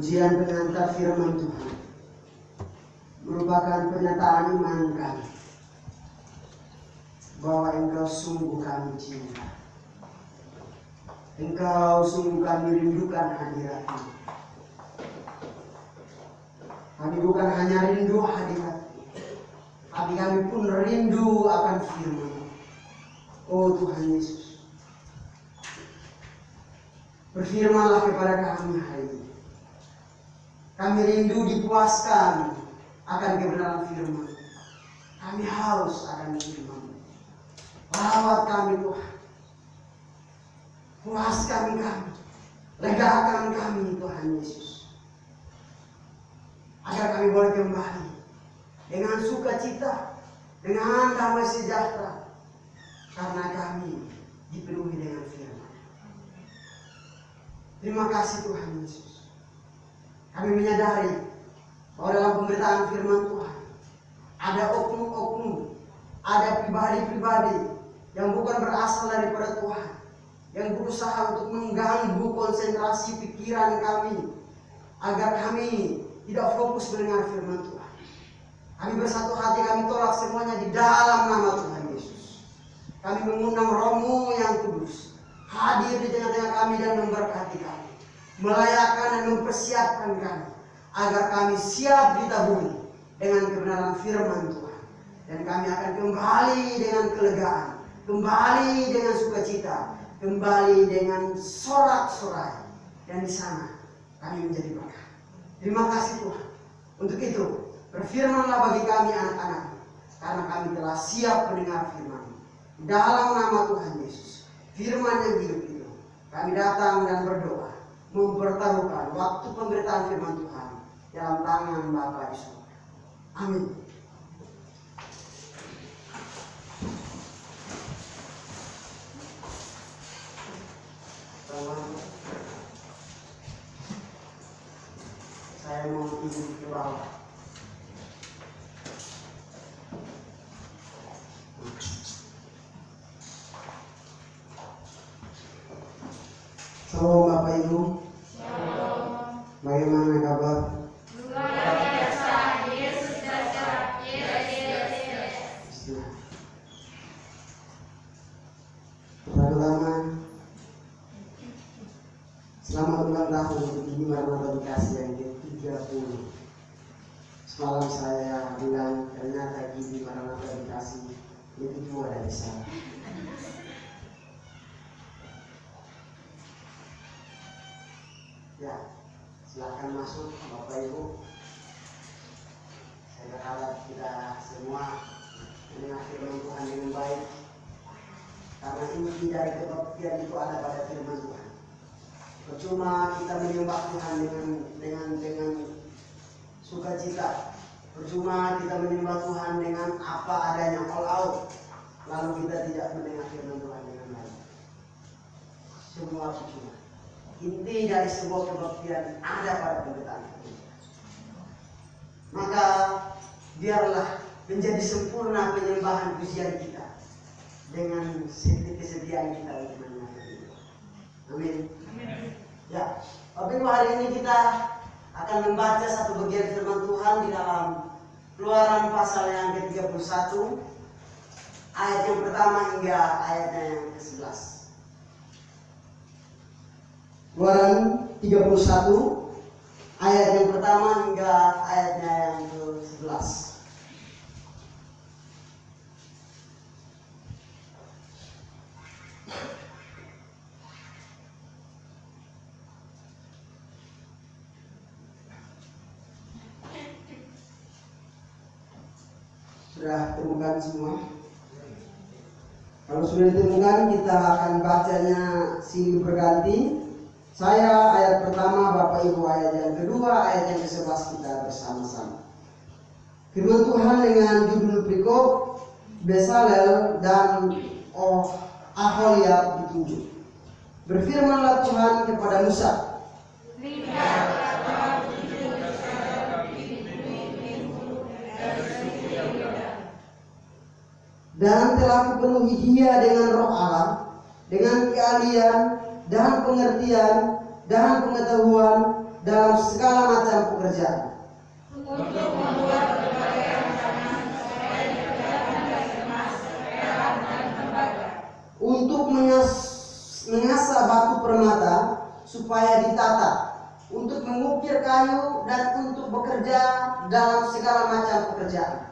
Pujian pengantar firman Tuhan merupakan pernyataan iman kami bahwa Engkau sungguh kami cinta. Engkau sungguh kami rindukan hadirat-Mu. Kami bukan hanya rindu hadirat-Mu, tapi kami pun rindu akan firman-Mu. Oh Tuhan Yesus, berfirmanlah kepada kami hari ini. Kami rindu dipuaskan akan kebenaran firman. Kami haus akan firman. Rawat kami Tuhan. Puaskan kami. Legakan kami Tuhan Yesus. Agar kami boleh kembali dengan sukacita, dengan damai sejahtera. Karena kami dipenuhi dengan firman. Terima kasih Tuhan Yesus. Kami menyadari bahwa dalam pemberitaan firman Tuhan ada oknum-oknum, ada pribadi-pribadi yang bukan berasal daripada Tuhan, yang berusaha untuk mengganggu konsentrasi pikiran kami agar kami tidak fokus mendengar firman Tuhan. Kami bersatu hati, kami tolak semuanya di dalam nama Tuhan Yesus. Kami mengundang Roh-Mu yang kudus hadir di tengah-tengah kami dan memberkati kami, melayakkan dan mempersiapkan kami agar kami siap ditaburi dengan kebenaran firman Tuhan. Dan kami akan kembali dengan kelegaan, kembali dengan sukacita, kembali dengan sorak-sorai. Dan di sana kami menjadi berkat. Terima kasih Tuhan. Untuk itu, berfirmanlah bagi kami anak-anak, karena kami telah siap mendengar firman. Dalam nama Tuhan Yesus, firman yang hidup itu, kami datang dan berdoa, mempertaruhkan waktu pemberitaan firman Tuhan dalam tangan Bapa di surga. Amin. Saya mau izin ke bawah. Shalom Bapak Ibu. Shalom. Bagaimana kabar? Luar biasa, Yesus dasar, Yesus. Pertama, selamat ulang tahun untuk Gini Maranatha Bekasi yang ke-30. Semalam saya bilang ternyata Gini Maranatha Bekasi lebih tua dari saya. Ya, silakan masuk Bapak Ibu. Saya berharap kita semua mendengar firman Tuhan dengan baik, karena inti dari kebaktian itu ada pada firman Tuhan. Percuma kita menyembah Tuhan dengan sukacita, percuma kita menyembah Tuhan dengan apa adanya all out, lalu kita tidak mendengar firman Tuhan dengan baik. Semua percuma. Inti dari sebuah kebaktian ada pada pemberitaan firman. Maka biarlah menjadi sempurna penyembahan pujian kita dengan kesetiaan kita untuk mendengar firman. Amin. Ya, Bapak Ibu, hari ini kita akan membaca satu bagian firman Tuhan di dalam Keluaran pasal yang ke-31, ayat yang pertama hingga ayatnya yang ke-11. Keluaran 31 ayat yang pertama hingga ayatnya yang ke-11. Sudah temukan semua? Kalau sudah ditemukan, kita akan bacanya silih berganti. Saya ayat pertama, Bapak Ibu ayat yang kedua, ayat yang ke-11 kita bersama-sama. Firman Tuhan dengan judul perikop Bezalel dan Aholiab ditunjuk. Berfirmanlah Tuhan kepada Musa, dan telah kupenuhi dia dengan roh Allah, dengan keahlian dan pengertian dan pengetahuan, dalam segala macam pekerjaan. Untuk membuat berbagai rancangan supaya dikerjakan dengan emas, perak, dan tembaga. Untuk mengasah batu permata supaya ditata, untuk mengukir kayu, dan untuk bekerja dalam segala macam pekerjaan.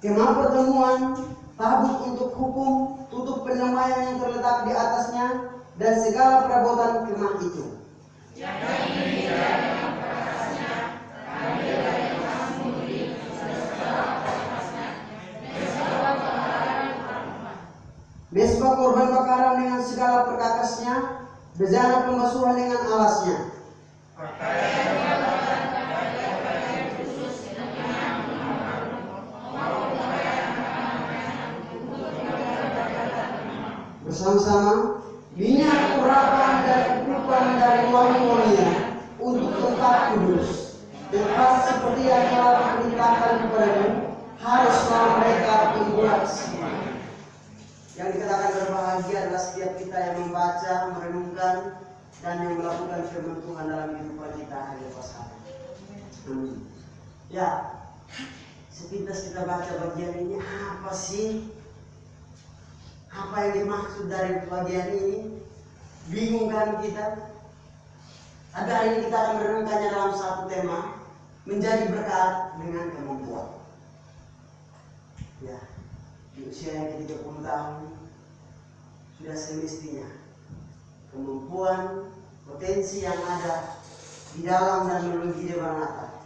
Kemah pertemuan, tabut untuk hukum, tutup penyembelihan yang terletak di atasnya, dan segala perabotan kemah itu. Mesbah korban bakaran dengan segala perkakasnya, bejana pembasuhan dengan alasnya. Bersama-sama minyak urapan dan ukuran dari wangi-wangian untuk tempat kudus, tempat seperti yang telah diperintahkan kepadamu, haruslah mereka membuat semua. Yang dikatakan berbahagia adalah setiap kita yang membaca, merenungkan, dan yang melakukan firman Tuhan dalam kehidupan kita hari lepas hari. Ya, sepintas kita baca bagian ini, apa sih? Apa yang dimaksud dari bagian ini? Bingung kan kita? Tapi hari ini kita akan merenungkannya dalam satu tema, menjadi berkat dengan kemampuan. Ya, di usia yang ke-30 tahun sudah semestinya kemampuan, potensi yang ada di dalam dan melalui hidup Maranatha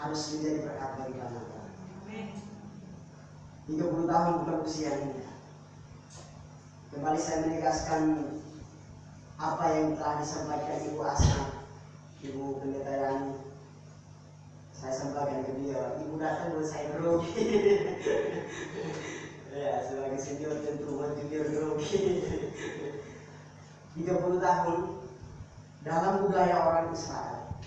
harus menjadi berkat bagi Maranatha. 30 tahun bukan usia ini. Kembali saya menegaskan apa yang telah disampaikan Ibu Asna, Ibu Pendeta Yani. Saya sampaikan ke dia, Ibu datang buat saya grogi. Ya, sebagai senior tentu buat junior grogi. 30 tahun dalam budaya orang Israel,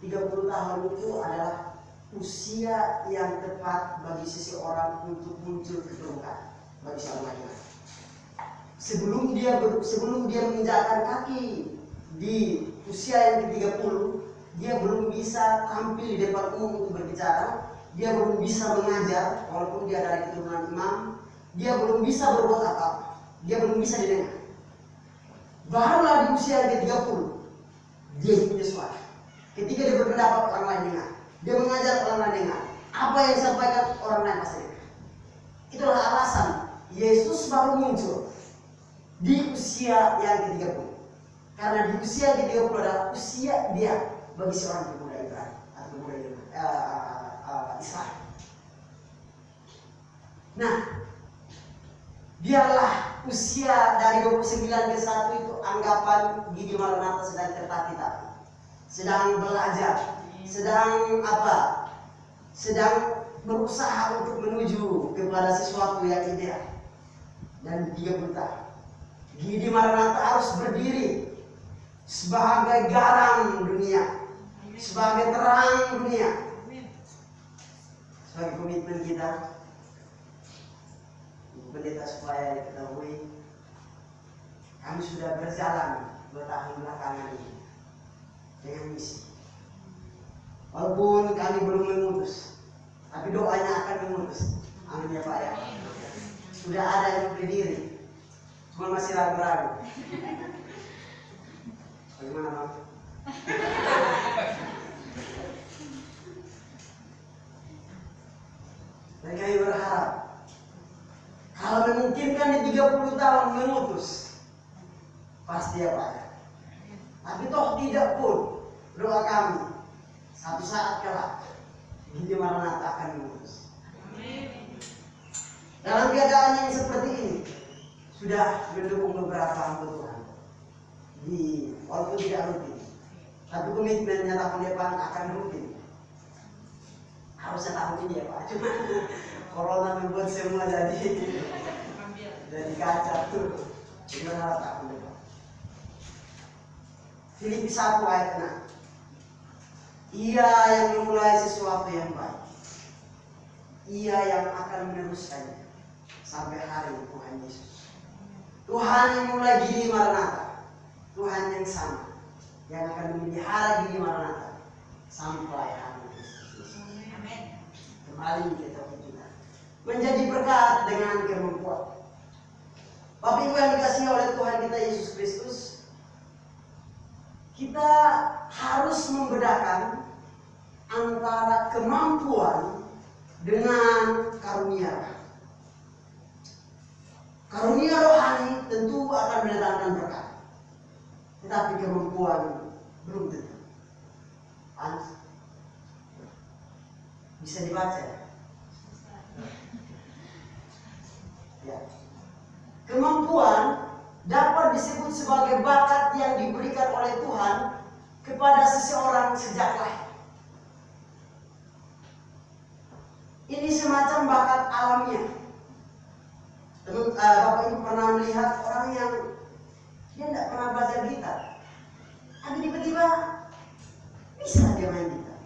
30 tahun itu adalah usia yang tepat bagi seseorang untuk muncul ke permukaan bagi seorang laki-laki. Sebelum dia menginjakkan kaki di usia yang ke-30, dia belum bisa tampil di depan umum untuk berbicara, dia belum bisa mengajar walaupun dia dari keturunan imam, dia belum bisa berbuat apa-apa, dia belum bisa didengar. Barulah di usia yang ke-30 dia punya suara. Ketika dia berpendapat, orang lain dengar, dia mengajar, orang lain dengar, apa yang disampaikan orang lain pasti dengar. Itulah alasan Yesus baru muncul di usia yang ke-30. Karena di usia yang ke-30 adalah usia dia bagi seorang pemuda Ibrani atau pemuda Israel. Nah, biarlah usia dari 29 ke 1 itu anggapan Gidi Maranatha sedang tertati-tati, sedang belajar, sedang apa? Sedang berusaha untuk menuju kepada sesuatu yang ideal. Dan 30 tahun Gidi Maranatha harus berdiri sebagai garam dunia, sebagai terang dunia. Sebagai komitmen kita, Pendeta, supaya diketahui kami sudah berjalan 2 tahun belakangan ini dengan misi. Walaupun kami belum memutus, tapi doanya akan memutus. Amin ya Pak ya. Sudah ada yang berdiri, cuma masih ragu-ragu. Bagaimana Bang? Dan kami berharap kalau memungkinkan di 30 tahun memutus, pasti ya Pak. Tapi toh tidak pun, doa kami satu saat kelak Gidi Maranatha akan memutus. Dalam keadaan yang seperti ini sudah mendukung beberapa hamba Tuhan walaupun tidak rutin, tapi komitmennya tahun depan akan rutin. Harusnya tahun ini ya Pak, cuma corona membuat semua jadi kacau tuh. Gimana tahun depan? Filipi 1 ayat 6. Ia yang memulai sesuatu yang baik, Ia yang akan meneruskannya sampai hari Tuhan Yesus. Tuhan yang mulai Gili Maranatha, Tuhan yang sama yang akan memelihara Gili Maranatha sampai hari Yesus. Amin. Kembali kita menjadi berkat dengan kemampuan. Bapak Ibu yang dikasihi oleh Tuhan kita Yesus Kristus, kita harus membedakan antara kemampuan dengan karunia. Karunia rohani tentu akan mendatangkan berkat, tetapi kemampuan belum tentu. Bisa dibaca ya? Ya. Kemampuan dapat disebut sebagai bakat yang diberikan oleh Tuhan kepada seseorang sejak lahir. Ini semacam bakat alamiah. Bapak Ibu pernah melihat orang yang dia tidak pernah belajar gitar, tapi tiba-tiba bisa dia main gitar.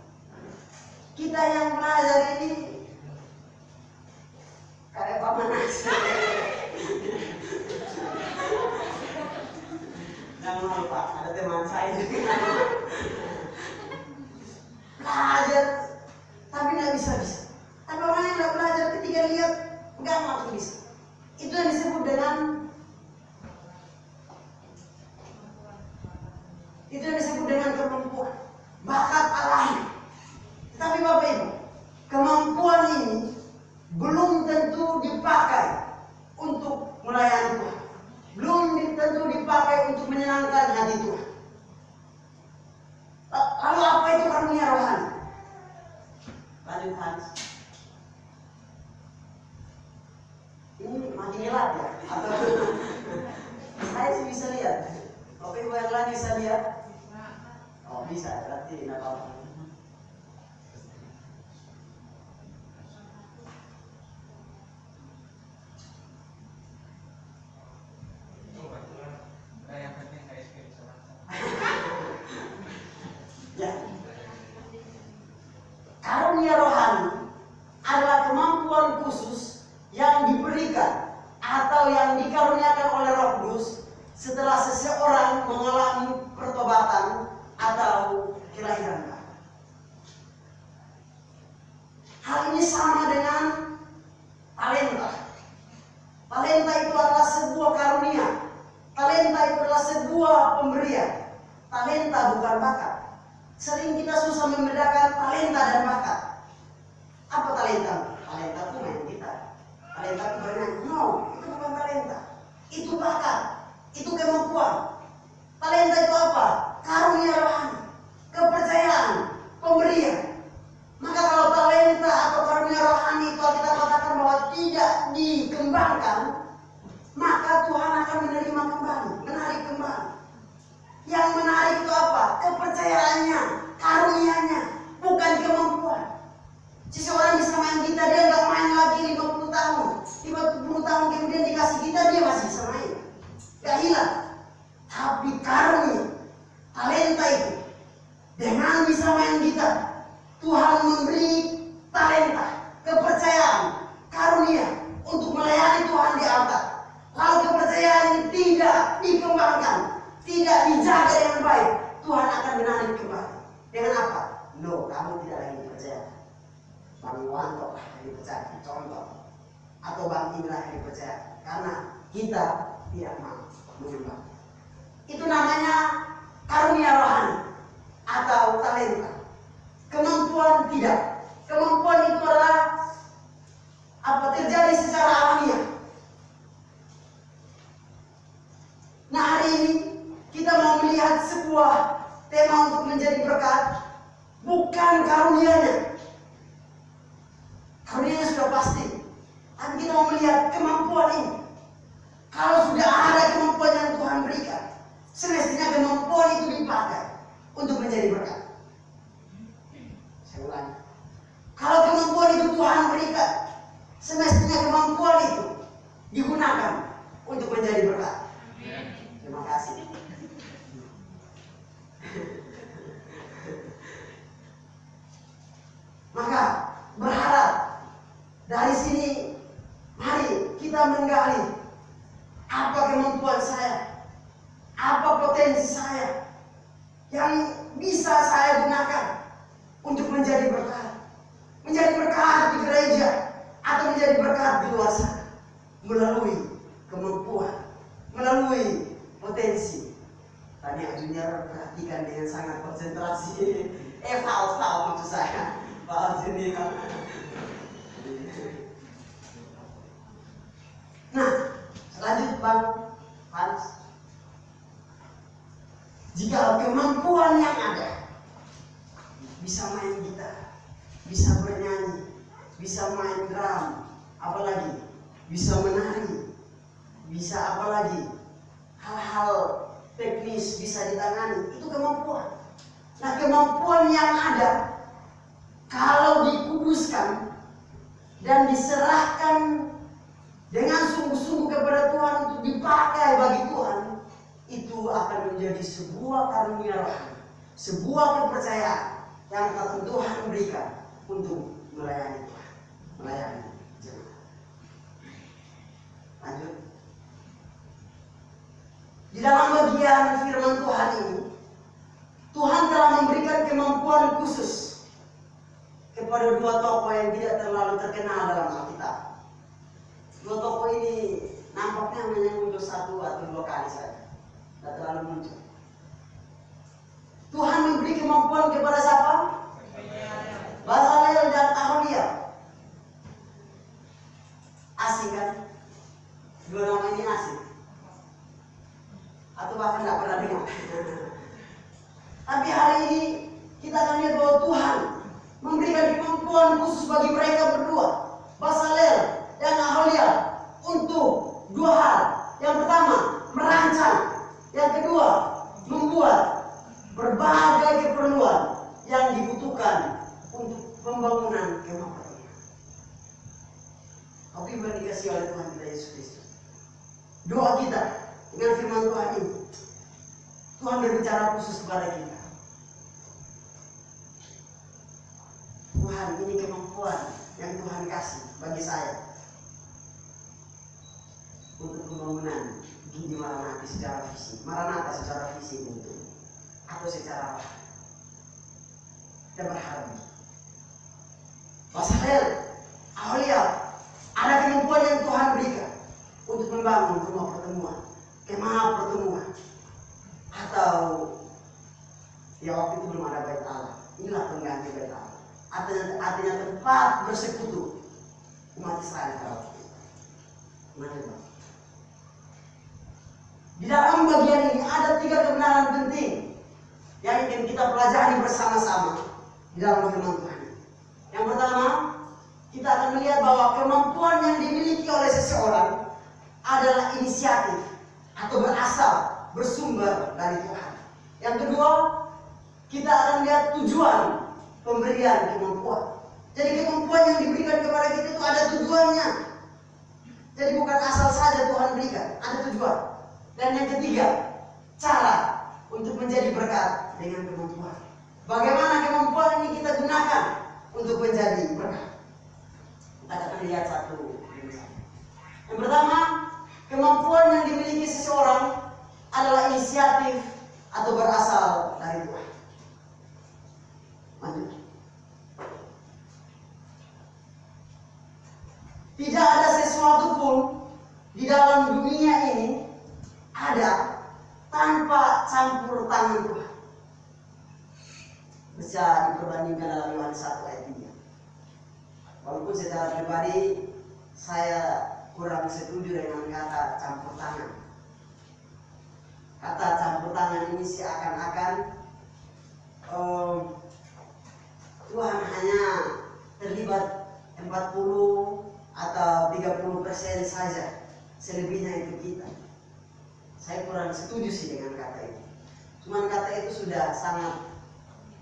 Kita yang belajar ini kayak Pak Manas. Jangan malu Pak, ada teman saya belajar tapi nggak bisa. Tapi orang yang nggak belajar ketika lihat nggak langsung bisa. Itu yang disebut dengan kemampuan, bakat alami. Tapi Bapak Ibu, kemampuan ini belum tentu dipakai untuk melayani Tuhan, belum tentu dipakai untuk menyenangkan hati Tuhan. Lalu apa itu karunia rohani? Lanjut Hans. Ini makin gelap ya? Atau saya sih bisa lihat. Bapak Ibu yang lain bisa lihat? Oh bisa, berarti tidak apa-apa. Ya. Karunia rohani adalah kemampuan khusus yang diberikan atau yang dikaruniakan oleh Roh Kudus setelah seseorang mengalami pertobatan atau kelahiran baru. Hal ini sama dengan talenta. Talenta itu adalah sebuah karunia. Talenta itu adalah sebuah pemberian. Talenta bukan bakat. Sering kita susah membedakan talenta dan bakat. Apa talenta? Talenta itu main gitar. Talenta itu bernyanyi. No, itu bukan talenta. Itu bakat. Itu kemampuan. Talenta itu apa? Karunia rohani, kepercayaan, pemberian. Maka kalau talenta atau karunia rohani itu kita katakan bahwa tidak dikembangkan, maka Tuhan akan menerima kembali, menarik kembali. Yang menarik itu apa? Kepercayaannya, karunianya, bukan kemampuan. Seseorang bisa main gitar, dia nggak main lagi 50 tahun. 50 tahun kemudian dikasih gitar, dia masih bisa main. Gak hilang. Tapi karunia, talenta itu, dengan bisa main gitar, Tuhan memberi talenta, kepercayaan, karunia untuk melayani Tuhan di altar. Lalu kepercayaan ini tidak dikembangkan, tidak dijaga dengan baik, Tuhan akan menarik kembali. Dengan apa? No, kamu tidak lagi percaya. Bang Wanto yang dipercaya, contoh. Atau Bang Indra yang dipercaya. Karena kita tidak mau menyembah. Itu namanya karunia rohani atau talenta. Kemampuan tidak. Kemampuan itu adalah apa terjadi secara alamiah. Nah hari ini kita mau melihat sebuah tema untuk menjadi berkat, bukan karunianya. Karunianya sudah pasti. Tapi kita mau melihat kemampuan ini. Kalau sudah ada kemampuan yang Tuhan berikan, semestinya kemampuan itu dipakai untuk menjadi berkat. Saya ulangi. Kalau kemampuan itu Tuhan berikan, semestinya kemampuan itu digunakan untuk menjadi berkat. Terima kasih. kita menggali apa kemampuan saya, apa potensi saya yang bisa saya gunakan untuk menjadi berkat di gereja atau menjadi berkat di luar sana melalui kemampuan, melalui potensi. Tadi Junior perhatikan dengan sangat konsentrasi. Faul maksud saya, Pak Junior. Nah, lanjut Bang Hans. Jika kemampuan yang ada, bisa main gitar, bisa bernyanyi, bisa main drum, apalagi bisa menari, bisa apalagi hal-hal teknis bisa ditangani, itu kemampuan. Nah, kemampuan yang ada kalau dikuduskan dan diserahkan dengan sungguh-sungguh kepada Tuhan untuk dipakai bagi Tuhan, itu akan menjadi sebuah karunia rohani, sebuah kepercayaan yang akan Tuhan berikan untuk melayani Tuhan, melayani jemaat. Lanjut. Di dalam bagian firman Tuhan ini, Tuhan telah memberikan kemampuan khusus kepada dua tokoh yang tidak terlalu terkenal dalam Alkitab. Dua tokoh ini nampaknya hanya muncul satu atau dua kali saja, tidak terlalu muncul. Tuhan memberi kemampuan kepada siapa? Bezalel dan Aholiab. Asing kan? Dua nama ini asing. Atau bahkan tidak pernah dengar. Tapi hari ini kita akan lihat bahwa Tuhan memberikan kemampuan khusus bagi mereka berdua, Bezalel dan Aholiab, untuk dua hal. Yang pertama, merancang. Yang kedua, membuat berbagai keperluan yang dibutuhkan untuk pembangunan kemah pertemuan. Tapi dikasih oleh Tuhan kita Yesus Kristus. Doa kita dengan firman Tuhan ini, Tuhan berbicara khusus kepada kita. Tuhan, ini kemampuan yang Tuhan kasih bagi saya untuk pembangunan gini Maranatha secara fisik tentu, atau secara rohani. Kita berharap Bezalel, Aholiab, ada kemampuan yang Tuhan berikan untuk membangun kemah pertemuan, atau ya waktu itu belum ada bait Allah. Inilah pengganti bait Allah. Artinya tempat bersekutu umat Israel pada waktu itu. Di dalam bagian ini ada 3 kebenaran penting yang ingin kita pelajari bersama-sama di dalam firman Tuhan. Yang pertama, kita akan melihat bahwa kemampuan yang dimiliki oleh seseorang adalah inisiatif atau berasal, bersumber dari Tuhan. Yang kedua, kita akan lihat tujuan pemberian kemampuan. Jadi kemampuan yang diberikan kepada kita itu ada tujuannya. Jadi bukan asal saja Tuhan berikan, ada tujuan. Dan yang ketiga, cara untuk menjadi berkat dengan kemampuan. Bagaimana kemampuan ini kita gunakan untuk menjadi berkat? Kita akan lihat satu. Yang pertama, kemampuan yang dimiliki seseorang adalah inisiatif atau berasal dari Tuhan. Lanjut. Tidak ada sesuatu pun di dalam dunia ini ada tanpa campur tangan Tuhan. Bisa diperbandingkan dalam Yohanes 1 ayat 3. Walaupun secara pribadi saya kurang setuju dengan kata campur tangan. Kata campur tangan ini seakan-akan Tuhan hanya terlibat 40 atau 30% saja, selebihnya itu kita. Saya kurang setuju sih dengan kata itu. Cuman kata itu sudah sangat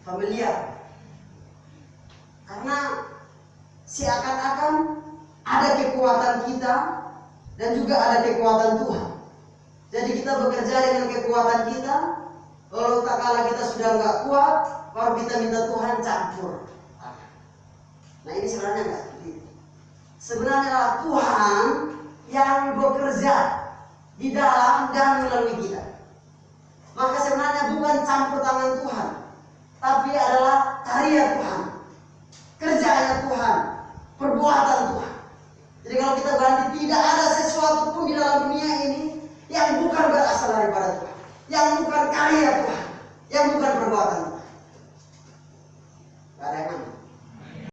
familiar, karena seakan-akan ada kekuatan kita dan juga ada kekuatan Tuhan. Jadi kita bekerja dengan kekuatan kita, lalu tak kala kita sudah nggak kuat, baru kita minta Tuhan campur. Nah ini sebenarnya nggak seperti itu. Sebenarnya adalah Tuhan yang di dalam dan melalui kita.